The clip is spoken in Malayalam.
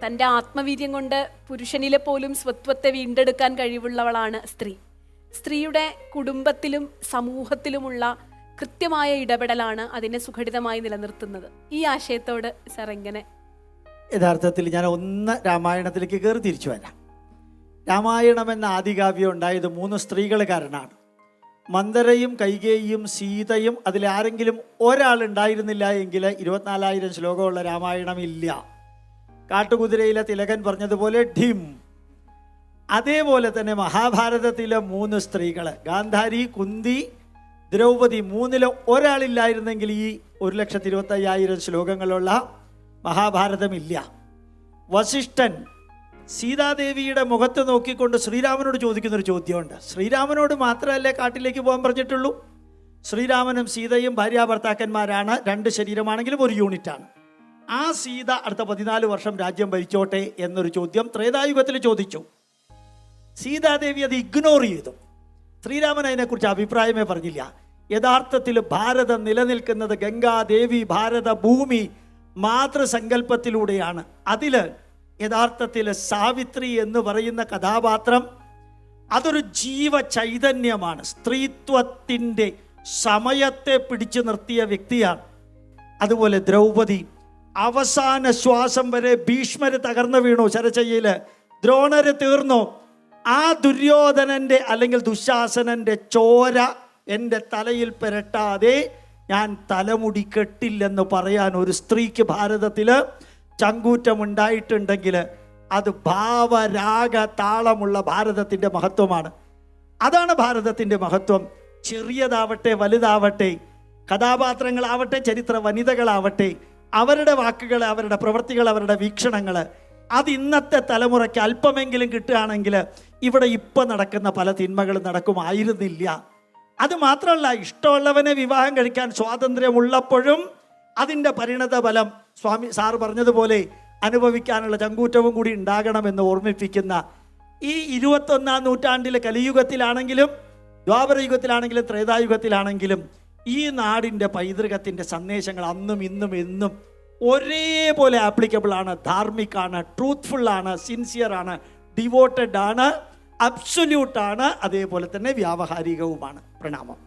തൻ്റെ ആത്മവീര്യം കൊണ്ട് പുരുഷനിലെ പോലും സ്വത്വത്തെ വീണ്ടെടുക്കാൻ കഴിവുള്ളവളാണ് സ്ത്രീ. സ്ത്രീയുടെ കുടുംബത്തിലും സമൂഹത്തിലുമുള്ള കൃത്യമായ ഇടപെടലാണ് അതിനെ സുഘടിതമായി നിലനിർത്തുന്നത്. ഈ ആശയത്തോട് സർ എങ്ങനെ? യഥാർത്ഥത്തിൽ ഞാൻ രാമായണത്തിലേക്ക് കയറി തിരിച്ചു വരാം. രാമായണം എന്ന ആദികാവ്യം ഉണ്ടായത് 3 സ്ത്രീകൾ കാരണമാണ്. മന്ദരയും കൈകേയിയും സീതയും അതിലാരെങ്കിലും ഒരാളുണ്ടായിരുന്നില്ല എങ്കിൽ 24,000 ശ്ലോകമുള്ള രാമായണം ഇല്ല. കാട്ടുകുതിരയിലെ തിലകൻ പറഞ്ഞതുപോലെ ഢിം. അതേപോലെ തന്നെ മഹാഭാരതത്തിലെ 3 സ്ത്രീകൾ ഗാന്ധാരി, കുന്തി, ദ്രൗപദി, 3-ൽ ഒരാളില്ലായിരുന്നെങ്കിൽ ഈ 1,25,000 ശ്ലോകങ്ങളുള്ള മഹാഭാരതമില്ല. വസിഷ്ഠൻ സീതാദേവിയുടെ മുഖത്ത് നോക്കിക്കൊണ്ട് ശ്രീരാമനോട് ചോദിക്കുന്നൊരു ചോദ്യമുണ്ട്. ശ്രീരാമനോട് മാത്രമല്ലേ കാട്ടിലേക്ക് പോകാൻ പറഞ്ഞിട്ടുള്ളൂ? ശ്രീരാമനും സീതയും ഭാര്യാഭർത്താക്കന്മാരാണ്. 2 ശരീരമാണെങ്കിലും ഒരു യൂണിറ്റാണ്. ആ സീത അടുത്ത 14 വർഷം രാജ്യം ഭരിച്ചോട്ടെ എന്നൊരു ചോദ്യം ത്രേതായുഗത്തിൽ ചോദിച്ചു. സീതാദേവി അത് ഇഗ്നോർ ചെയ്തു. ശ്രീരാമൻ അതിനെക്കുറിച്ച് അഭിപ്രായമേ പറഞ്ഞില്ല. യഥാർത്ഥത്തിൽ ഭാരതം നിലനിൽക്കുന്നത് ഗംഗാദേവി ഭാരത ഭൂമി മാതൃസങ്കല്പത്തിലൂടെയാണ്. അതിൽ യഥാർത്ഥത്തിൽ സാവിത്രി എന്ന് പറയുന്ന കഥാപാത്രം അതൊരു ജീവ ചൈതന്യമാണ്. സ്ത്രീത്വത്തിൻ്റെ സമയത്തെ പിടിച്ചു നിർത്തിയ വ്യക്തിയാണ്. അതുപോലെ ദ്രൗപദി അവസാന ശ്വാസം വരെ ഭീഷ്മര് തകർന്നു വീണു ശരശയ്യയില്, ദ്രോണര് തീർന്നു. ആ ദുര്യോധനന്റെ അല്ലെങ്കിൽ ദുശാസനന്റെ ചോര എൻ്റെ തലയിൽ പുരട്ടാതെ ഞാൻ തലമുടി കെട്ടില്ലെന്ന് പറയാൻ ഒരു സ്ത്രീക്ക് ഭാരതത്തിൽ ചങ്കൂറ്റമുണ്ടായിട്ടുണ്ടെങ്കിൽ അത് ഭാവരാഗ താളമുള്ള ഭാരതത്തിൻ്റെ മഹത്വമാണ്. അതാണ് ഭാരതത്തിൻ്റെ മഹത്വം. ചെറിയതാവട്ടെ വലുതാവട്ടെ, കഥാപാത്രങ്ങളാവട്ടെ ചരിത്ര വനിതകളാവട്ടെ, അവരുടെ വാക്കുകൾ, അവരുടെ പ്രവൃത്തികൾ, അവരുടെ വീക്ഷണങ്ങൾ അത് ഇന്നത്തെ തലമുറയ്ക്ക് അല്പമെങ്കിലും കിട്ടുകയാണെങ്കിൽ ഇവിടെ ഇപ്പം നടക്കുന്ന പല തിന്മകളും നടക്കുമായിരുന്നില്ല. അത് മാത്രമല്ല, ഇഷ്ടമുള്ളവനെ വിവാഹം കഴിക്കാൻ സ്വാതന്ത്ര്യമുള്ളപ്പോഴും അതിൻ്റെ പരിണത ഫലം സ്വാമി സാർ പറഞ്ഞതുപോലെ അനുഭവിക്കാനുള്ള ചങ്കൂറ്റവും കൂടി ഉണ്ടാകണമെന്ന് ഓർമ്മിപ്പിക്കുന്ന ഈ 21-ാം നൂറ്റാണ്ടിലെ കലിയുഗത്തിലാണെങ്കിലും ദ്വാപരയുഗത്തിലാണെങ്കിലും ത്രേതായുഗത്തിലാണെങ്കിലും ഈ നാടിൻ്റെ പൈതൃകത്തിൻ്റെ സന്ദേശങ്ങൾ അന്നും ഇന്നും എന്നും ഒരേപോലെ ആപ്ലിക്കബിൾ ആണ്. ധാർമ്മികാണ്, ട്രൂത്ത്ഫുള്ളാണ്, സിൻസിയറാണ്, ഡിവോട്ടഡ് ആണ്, അബ്സൊല്യൂട്ടാണ്, അതേപോലെ തന്നെ വ്യാവഹാരികവുമാണ്. പ്രണാമം.